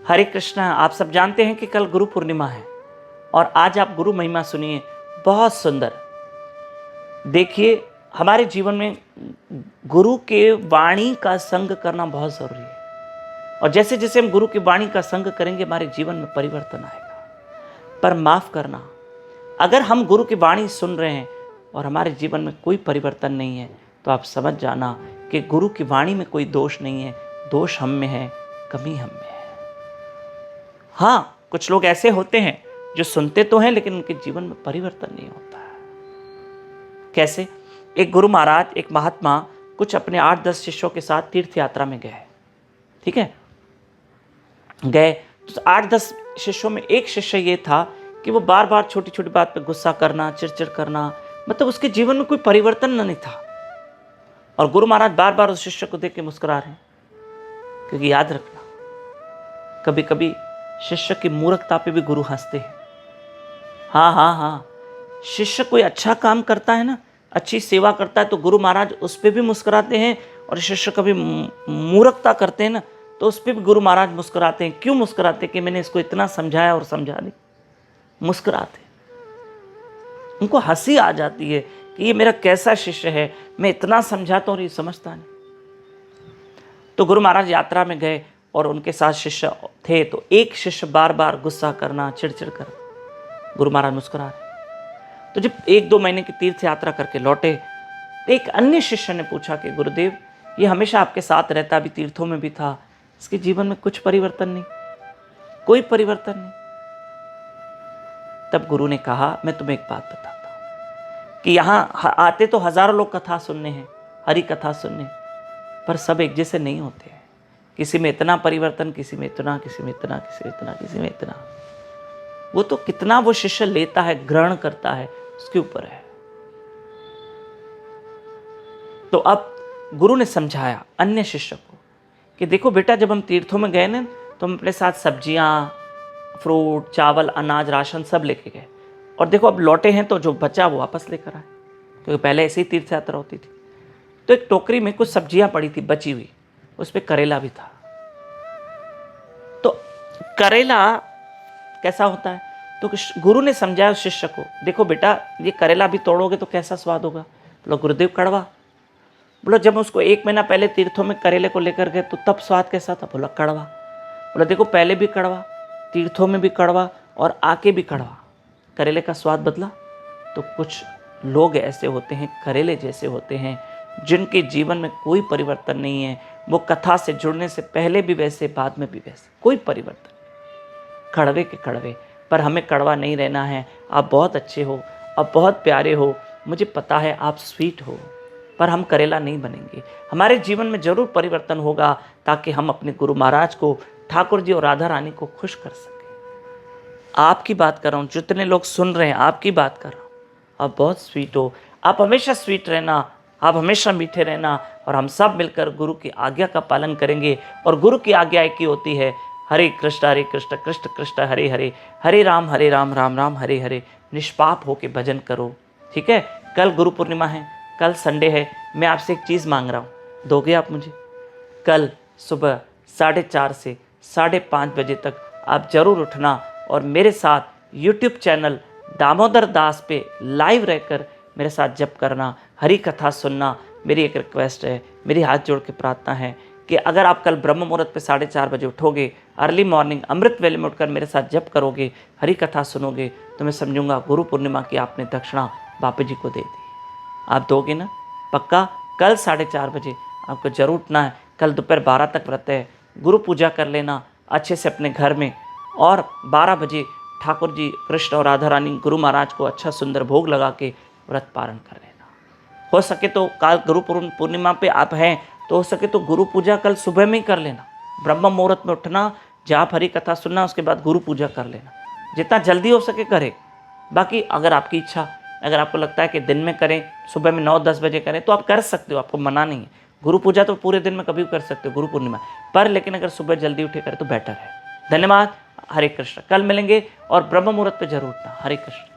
हरे कृष्णा। आप सब जानते हैं कि कल गुरु पूर्णिमा है और आज आप गुरु महिमा सुनिए, बहुत सुंदर। देखिए, हमारे जीवन में गुरु के वाणी का संग करना बहुत ज़रूरी है और जैसे जैसे हम गुरु की वाणी का संग करेंगे हमारे जीवन में परिवर्तन आएगा। पर माफ़ करना, अगर हम गुरु की वाणी सुन रहे हैं और हमारे जीवन में कोई परिवर्तन नहीं है तो आप समझ जाना कि गुरु की वाणी में कोई दोष नहीं है, दोष हम में है, कमी हम में है। हाँ, कुछ लोग ऐसे होते हैं जो सुनते तो हैं लेकिन उनके जीवन में परिवर्तन नहीं होता है। कैसे? एक गुरु महाराज, एक महात्मा कुछ अपने 8-10 शिष्यों के साथ तीर्थ यात्रा में गए। ठीक है, गए तो 8-10 शिष्यों में एक शिष्य ये था कि वो बार बार छोटी छोटी बात पे गुस्सा करना, चिड़चिड़ करना, मतलब उसके जीवन में कोई परिवर्तन नहीं था। और गुरु महाराज बार बार उस शिष्य को देख के मुस्कुरा रहे हैं, क्योंकि याद रखना, कभी कभी शिष्य की मूर्खता पे भी गुरु हंसते हैं। हाँ हाँ हाँ, शिष्य कोई अच्छा काम करता है ना, अच्छी सेवा करता है तो गुरु महाराज उस पर भी मुस्कुराते हैं, और शिष्य कभी मूर्खता करते हैं ना तो उस पर भी गुरु महाराज मुस्कुराते हैं। क्यों मुस्कुराते? कि मैंने इसको इतना समझाया और समझा दी। मुस्कुराते, उनको हंसी आ जाती है कि ये मेरा कैसा शिष्य है, मैं इतना समझाता हूँ और ये समझता नहीं। तो गुरु महाराज यात्रा में गए और उनके साथ शिष्य थे, तो एक शिष्य बार बार गुस्सा करना, चिड़चिड़ करना, गुरु महाराज मुस्कुरा रहे। तो जब 1-2 महीने की तीर्थ यात्रा करके लौटे, एक अन्य शिष्य ने पूछा कि गुरुदेव, ये हमेशा आपके साथ रहता, अभी तीर्थों में भी था, इसके जीवन में कुछ परिवर्तन नहीं, कोई परिवर्तन नहीं। तब गुरु ने कहा, मैं तुम्हें एक बात बताता हूँ कि यहाँ आते तो हजारों लोग कथा सुनने हैं, हरी कथा सुनने, पर सब एक जैसे नहीं होते हैं। किसी में इतना परिवर्तन, किसी में इतना, किसी में इतना, किसी में इतना, किसी में इतना। वो तो कितना वो शिष्य लेता है, ग्रहण करता है, उसके ऊपर है। तो अब गुरु ने समझाया अन्य शिष्य को कि देखो बेटा, जब हम तीर्थों में गए ना तो हम अपने साथ सब्जियां, फ्रूट, चावल, अनाज, राशन सब लेके गए, और देखो अब लौटे हैं तो जो बचा वो वापस लेकर आए, क्योंकि पहले ऐसे ही तीर्थ यात्रा होती थी। तो एक टोकरी में कुछ सब्जियां पड़ी थी बची हुई, उस पर करेला भी था। तो करेला कैसा होता है? तो गुरु ने समझाया उस शिष्य को, देखो बेटा, ये करेला भी तोड़ोगे तो कैसा स्वाद होगा? बोलो गुरुदेव, कड़वा। बोलो जब उसको 1 महीना पहले तीर्थों में करेले को लेकर गए तो तब स्वाद कैसा था? बोला कड़वा। बोला देखो, पहले भी कड़वा, तीर्थों में भी कड़वा और आके भी कड़वा, करेले का स्वाद बदला। तो कुछ लोग ऐसे होते हैं, करेले जैसे होते हैं, जिनके जीवन में कोई परिवर्तन नहीं है। वो कथा से जुड़ने से पहले भी वैसे, बाद में भी वैसे, कोई परिवर्तन नहीं, कड़वे के कड़वे। पर हमें कड़वा नहीं रहना है। आप बहुत अच्छे हो, आप बहुत प्यारे हो, मुझे पता है आप स्वीट हो, पर हम करेला नहीं बनेंगे। हमारे जीवन में जरूर परिवर्तन होगा ताकि हम अपने गुरु महाराज को, ठाकुर जी और राधा रानी को खुश कर सकें। आपकी बात कर रहा हूँ, जितने लोग सुन रहे हैं आपकी बात कर रहा हूँ। आप बहुत स्वीट हो, आप हमेशा स्वीट रहना, आप हमेशा मीठे रहना, और हम सब मिलकर गुरु की आज्ञा का पालन करेंगे। और गुरु की आज्ञा एक ही होती है, हरे कृष्ण कृष्ण कृष्ण हरे हरे, हरे राम राम राम हरे हरे। निष्पाप होके भजन करो, ठीक है? कल गुरु पूर्णिमा है, कल संडे है। मैं आपसे एक चीज़ मांग रहा हूँ, दोगे आप मुझे? कल सुबह 4:30 से 5:30 बजे तक आप ज़रूर उठना और मेरे साथ YouTube चैनल दामोदर दास पे लाइव रहकर मेरे साथ जप करना, हरी कथा सुनना। मेरी एक रिक्वेस्ट है, मेरी हाथ जोड़ के प्रार्थना है कि अगर आप कल ब्रह्म मुहूर्त पे 4:30 बजे उठोगे, अर्ली मॉर्निंग अमृत वेले में उठकर मेरे साथ जप करोगे, हरी कथा सुनोगे, तो मैं समझूंगा गुरु पूर्णिमा की आपने दक्षिणा बापू जी को दे दी। आप दोगे ना? पक्का? कल 4:30 बजे आपको जरूर उठना है। कल दोपहर 12 तक व्रत है, गुरु पूजा कर लेना अच्छे से अपने घर में, और 12 बजे ठाकुर जी, कृष्ण और राधा रानी, गुरु महाराज को अच्छा सुंदर भोग लगा के व्रत पारण कर लेना। हो सके तो कल गुरु पूर्णिमा पे आप हैं तो हो सके तो गुरु पूजा कल सुबह में ही कर लेना, ब्रह्म मुहूर्त में उठना, जाप हरी कथा सुनना, उसके बाद गुरु पूजा कर लेना, जितना जल्दी हो सके करें। बाकी अगर आपकी इच्छा, अगर आपको लगता है कि दिन में करें, सुबह में 9-10 बजे करें, तो आप कर सकते हो, आपको मना नहीं है। गुरु पूजा तो पूरे दिन में कभी भी कर सकते हो, गुरु पूर्णिमा पर, लेकिन अगर सुबह जल्दी उठे करें तो बेटर है। धन्यवाद। हरे कृष्ण। कल मिलेंगे और ब्रह्म मुहूर्त पे जरूर उठना। हरे कृष्ण।